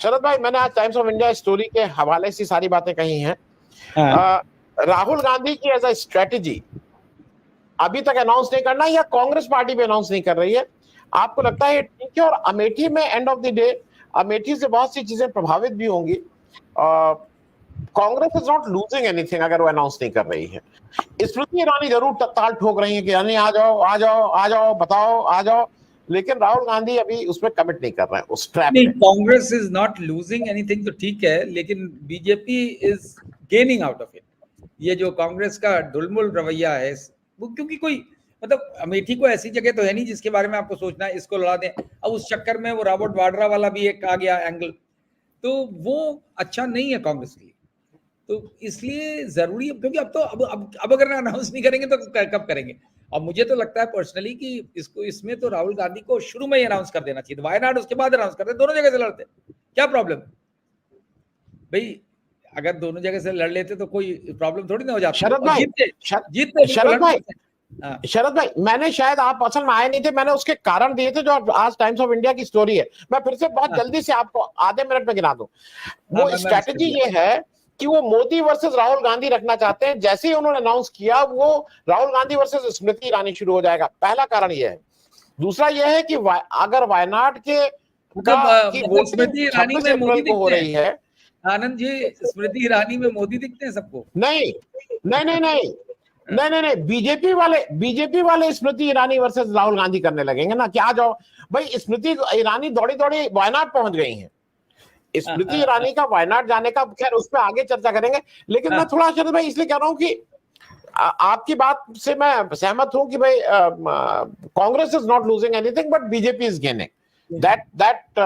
शरद भाई, मैंने आज टाइम्स ऑफ इंडिया स्टोरी के हवाले से सारी बातें कही हैं। हाँ। राहुल गांधी की एज अ स्ट्रेटेजी अभी तक अनाउंस नहीं करना, या कांग्रेस पार्टी भी अनाउंस नहीं कर रही है, आपको लगता है ठीक है? और अमेठी में end of the day Amethi से बहुत सी चीजें प्रभावित भी होंगी। Congress is not losing anything अगर वो अनाउंस नहीं कर रही है। स्मृति ईरानी जरूर ताल ठोक रही है कि यानी आ जाओ आ जाओ आ जाओ, बताओ आ जाओ, लेकिन राहुल गांधी अभी उसमें कमिट नहीं कर रहे हैं उस ट्रैप नहीं, में। Congress is not losing anything तो ठीक है, लेकिन BJP is gaining out of it. ये जो कांग्रेस का ढुलमुल रवैया है वो, क्योंकि कोई मतलब अमेठी को ऐसी जगह तो है नहीं जिसके बारे में आपको सोचना है इसको लड़ा दें। अब उस चक्कर में वो रॉबर्ट वाड्रा वाला भी एक आ गया एंगल, तो वो अच्छा नहीं है कांग्रेस के लिए। तो इसलिए जरूरी है, क्योंकि अब अगर अनाउंस नहीं करेंगे तो कब करेंगे। और मुझे तो लगता है पर्सनली कि इसमें तो राहुल गांधी को शुरू में ही अनाउंस कर देना चाहिए। वायनाड उसके बाद अनाउंस करते, दोनों जगह से लड़ते, क्या प्रॉब्लम भाई? अगर दोनों जगह से लड़ लेते तो कोई प्रॉब्लम थोड़ी ना हो जाती। शरद भाई, जीतते शरद भाई, शरद भाई, मैंने शायद आप असल में आए नहीं थे, मैंने उसके कारण दिए थे जो आज टाइम्स ऑफ इंडिया की स्टोरी है। मैं फिर से बहुत जल्दी से आपको आधे मिनट में गिना दूं। वो स्ट्रैटेजी ये है कि वो मोदी वर्सेस राहुल गांधी रखना चाहते हैं। जैसे ही उन्होंने अनाउंस किया, वो राहुल गांधी वर्सेस स्मृति ईरानी शुरू हो जाएगा। पहला कारण यह है। दूसरा यह है कि अगर वायनाड के स्मृति ईरानी में मोदी को हो रही है, आनंद जी, स्मृति ईरानी में मोदी दिखते हैं सबको? नहीं नहीं नहीं नहीं नहीं नहीं नहीं, बीजेपी वाले स्मृति ईरानी वर्सेस राहुल गांधी करने लगेंगे ना कि आ जाओ भाई। स्मृति ईरानी दौड़ी दौड़ी वायनाड पहुंच गई हैं। स्मृति ईरानी का वायनाड जाने का, खैर उस पर आगे चर्चा करेंगे, लेकिन मैं थोड़ा शरद भाई इसलिए कह रहा हूं कि आपकी बात से मैं सहमत हूं कि भाई Congress is not losing anything but BJP is gaining, that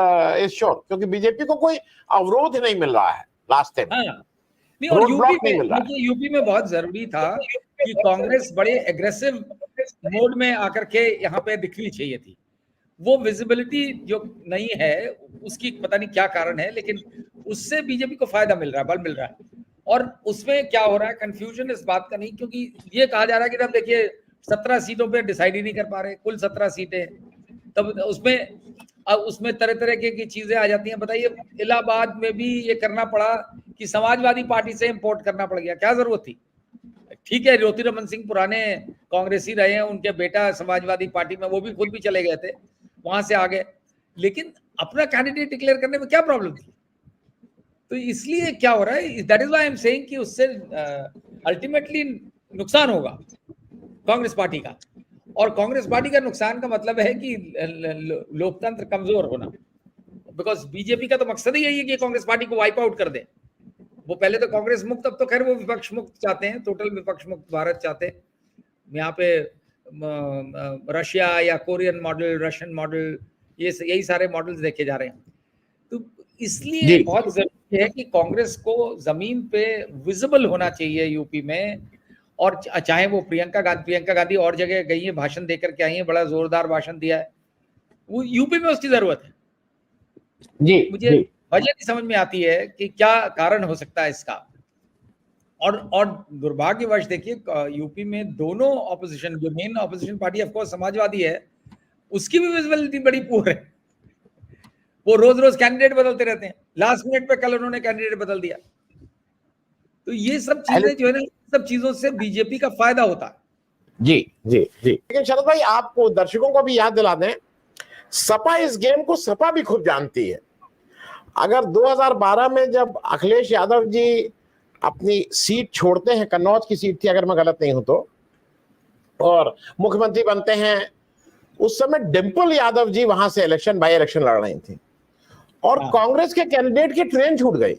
is sure, क्योंकि बीजेपी को कोई अवरोध नहीं मिल रहा है रास्ते में। नहीं, और यूपी में बहुत जरूरी था कि कांग्रेस बड़े एग्रेसिव मोड में आकर के यहाँ पे दिखनी चाहिए थी। वो विजिबिलिटी जो नहीं है उसकी पता नहीं क्या कारण है, लेकिन उससे बीजेपी को फायदा मिल रहा है, बल मिल रहा है। और उसमें क्या हो रहा है, कंफ्यूजन इस बात का नहीं, क्योंकि ये कहा जा रहा है कि तब देखिए 17 सीटों पे डिसाइड ही नहीं कर पा रहे, कुल 17 सीटें, तब उसमें तरह तरह की चीजें आ जाती हैं। बताइए, इलाहाबाद में भी ये करना पड़ा कि समाजवादी पार्टी से इंपोर्ट करना पड़ गया, क्या जरूरत थी? ठीक है, ज्योतिरमन सिंह पुराने कांग्रेसी रहे हैं, उनके बेटा समाजवादी पार्टी में, वो भी खुद भी चले गए थे, वहां से आ गए, लेकिन अपना कैंडिडेट डिक्लेयर करने में क्या प्रॉब्लम थी? तो इसलिए क्या हो रहा है, that is why I am saying कि उससे अल्टीमेटली नुकसान होगा कांग्रेस पार्टी का। और कांग्रेस पार्टी का नुकसान का मतलब है कि लोकतंत्र कमजोर होना, बिकॉज बीजेपी का तो मकसद ही यही है कि कांग्रेस पार्टी को वाइप आउट कर दे। वो पहले तो कांग्रेस मुक्त, अब तो खैर वो विपक्ष मुक्त चाहते हैं, टोटल विपक्ष मुक्त भारत चाहते हैं। यहाँ पे रशिया या कोरियन मॉडल, रशियन मॉडल, यही सारे मॉडल्स देखे जा रहे हैं। तो इसलिए बहुत जरूरी है कि कांग्रेस को जमीन पे विजिबल होना चाहिए यूपी में। और चाहे वो प्रियंका गांधी और जगह गई है, भाषण देकर के आई है, बड़ा जोरदार भाषण दिया है, वो यूपी में उसकी जरूरत है। मुझे वजह नहीं समझ में आती है कि क्या कारण हो सकता है इसका। और दुर्भाग्यवश देखिए, यूपी में दोनों ऑपोजिशन, जो main opposition party of course Samajwadi है, उसकी भी विजिबिलिटी बड़ी पुअर है। वो रोज रोज कैंडिडेट बदलते रहते हैं, लास्ट मिनट पे कल उन्होंने कैंडिडेट बदल दिया। तो ये सब चीजें जो है ना, सब चीजों से बीजेपी का फायदा होता है। जी जी जी। लेकिन शरद भाई, आपको दर्शकों को भी याद दिला दें, सपा इस गेम को सपा भी खूब जानती है। अगर 2012 में जब अखिलेश यादव जी अपनी सीट छोड़ते हैं, कन्नौज की सीट थी अगर मैं गलत नहीं हूं तो, और मुख्यमंत्री बनते हैं, उस समय डिंपल यादव जी वहां से बाय इलेक्शन लड़ रही थी, और कांग्रेस के कैंडिडेट की ट्रेन छूट गई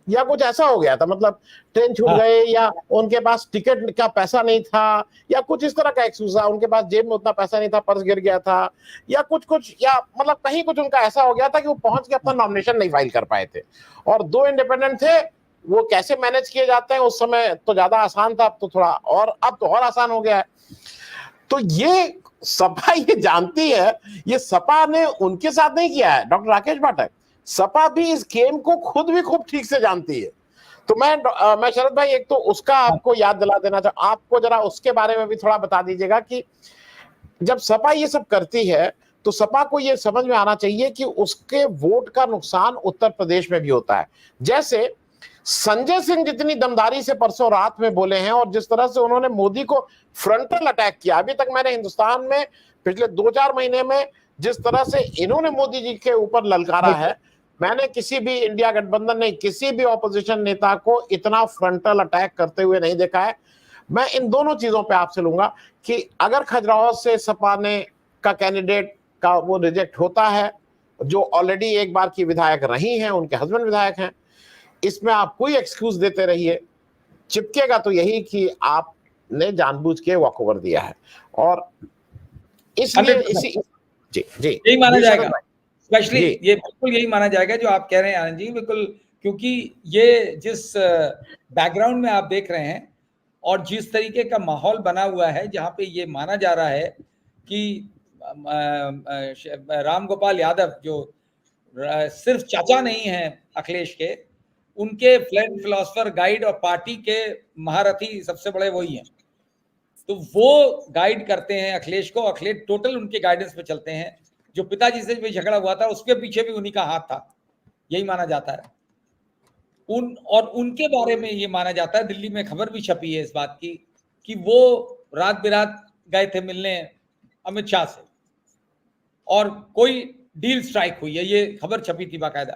या कुछ ऐसा हो गया था, मतलब ट्रेन छूट गए, या उनके पास टिकट का पैसा नहीं था, या कुछ इस तरह का एक्सक्यूज था, उनके पास जेब में उतना पैसा नहीं था, पर्स गिर गया था, या कुछ या मतलब कहीं कुछ उनका ऐसा हो गया था कि वो पहुंच के अपना नॉमिनेशन नहीं फाइल कर पाए थे। और 2 इंडिपेंडेंट थे, वो कैसे मैनेज किए जाते हैं, उस समय तो ज्यादा आसान था, अब तो थोड़ा और, अब तो और आसान हो गया है। तो ये सपा ये जानती है, ये सपा ने उनके साथ नहीं किया है डॉक्टर राकेश पाठक, सपा भी इस गेम को खुद भी खूब ठीक से जानती है। तो मैं शरद भाई, एक तो उसका आपको याद दिला देना चाहूँ, आपको जरा उसके बारे में भी थोड़ा बता दीजिएगा कि जब सपा ये सब करती है तो सपा को ये समझ में आना चाहिए कि उसके वोट का नुकसान उत्तर प्रदेश में भी होता है। जैसे संजय सिंह जितनी दमदारी से परसों रात में बोले हैं और जिस तरह से उन्होंने मोदी को फ्रंटल अटैक किया, अभी तक मैंने हिंदुस्तान में पिछले 2-4 महीने में जिस तरह से इन्होंने मोदी जी के ऊपर ललकारा है, मैंने किसी भी इंडिया गठबंधन ने किसी भी ऑपोजिशन नेता को इतना फ्रंटल अटैक करते हुए नहीं देखा है। मैं इन दोनों चीजों पे आपसे लूंगा कि अगर खजुराहो से सपा ने का कैंडिडेट का वो रिजेक्ट होता है, जो ऑलरेडी एक बार की विधायक रही हैं, उनके हस्बैंड विधायक हैं, इसमें आप कोई एक्सक्यूज देते रहिए, चिपकेगा तो यही कि आपने जानबूझ के वॉक ओवर दिया है। और इसलिए इसी जी जी यही माना जाएगा, स्पेशली ये बिल्कुल यही माना जाएगा जो आप कह रहे हैं आनंद जी, बिल्कुल, क्योंकि ये जिस बैकग्राउंड में आप देख रहे हैं और जिस तरीके का माहौल बना हुआ है, जहाँ पे ये माना जा रहा है कि राम गोपाल यादव जो सिर्फ चाचा नहीं है अखिलेश के, उनके फ्लैग फिलोसफर, गाइड और पार्टी के महारथी सबसे बड़े वही हैं। तो वो गाइड करते हैं अखिलेश को, अखिलेश टोटल उनके गाइडेंस पे चलते हैं। जो पिताजी से भी झगड़ा हुआ था उसके पीछे भी उन्हीं का हाथ था, यही माना जाता है। उनके बारे में ये माना जाता है, दिल्ली में खबर भी छपी है इस बात की कि वो रात बिरात गए थे मिलने अमित शाह से और कोई डील स्ट्राइक हुई है, ये खबर छपी थी बाकायदा।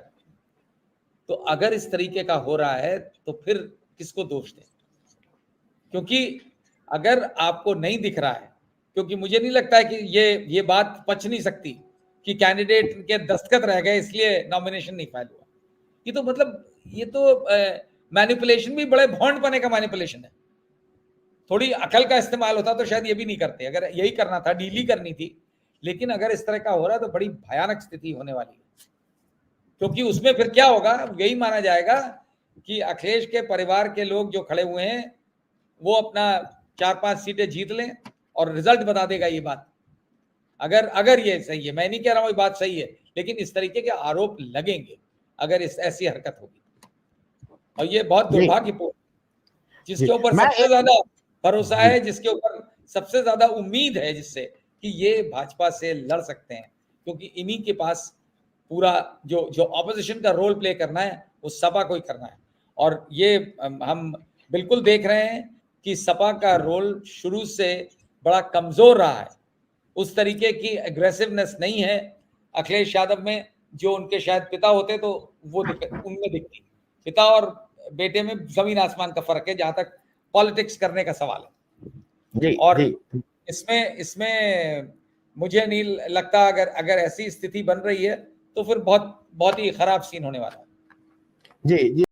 तो अगर इस तरीके का हो रहा है तो फिर किसको दोष दें? क्योंकि अगर आपको नहीं दिख रहा है, क्योंकि मुझे नहीं लगता है कि ये बात पच नहीं सकती कि कैंडिडेट के दस्तखत रह गए इसलिए नॉमिनेशन नहीं फाइल हुआ। ये तो मतलब ये तो मैनिपुलेशन भी बड़े भौंड पने का मैनिपुलेशन है। थोड़ी अकल का इस्तेमाल होता तो शायद ये भी नहीं करते, अगर यही करना था, डील करनी थी। लेकिन अगर इस तरह का हो रहा है तो बड़ी भयानक स्थिति होने वाली है, क्योंकि उसमें फिर क्या होगा, यही माना जाएगा कि अखिलेश के परिवार के लोग जो खड़े हुए हैं वो अपना 4-5 सीटें जीत लें और रिजल्ट बता देगा ये बात। अगर ये सही है, मैं नहीं कह रहा हूं ये बात सही है, लेकिन इस तरीके के आरोप लगेंगे अगर इस ऐसी हरकत होगी। और ये बहुत दुर्भाग्यपूर्ण, जिसके ऊपर सबसे ज्यादा भरोसा है, जिसके ऊपर सबसे ज्यादा उम्मीद है, जिससे कि ये भाजपा से लड़ सकते हैं, क्योंकि इन्हीं के पास पूरा जो ऑपोजिशन का रोल प्ले करना है वो सपा को ही करना है। और ये हम बिल्कुल देख रहे हैं कि सपा का रोल शुरू से बड़ा कमजोर रहा है, उस तरीके की एग्रेसिवनेस नहीं है अखिलेश यादव में जो उनके शायद पिता होते तो वो उनमें दिखती। पिता और बेटे में जमीन आसमान का फर्क है जहां तक पॉलिटिक्स करने का सवाल है। और इसमें मुझे नहीं लगता अगर ऐसी स्थिति बन रही है तो फिर बहुत ही खराब सीन होने वाला है। जी जी।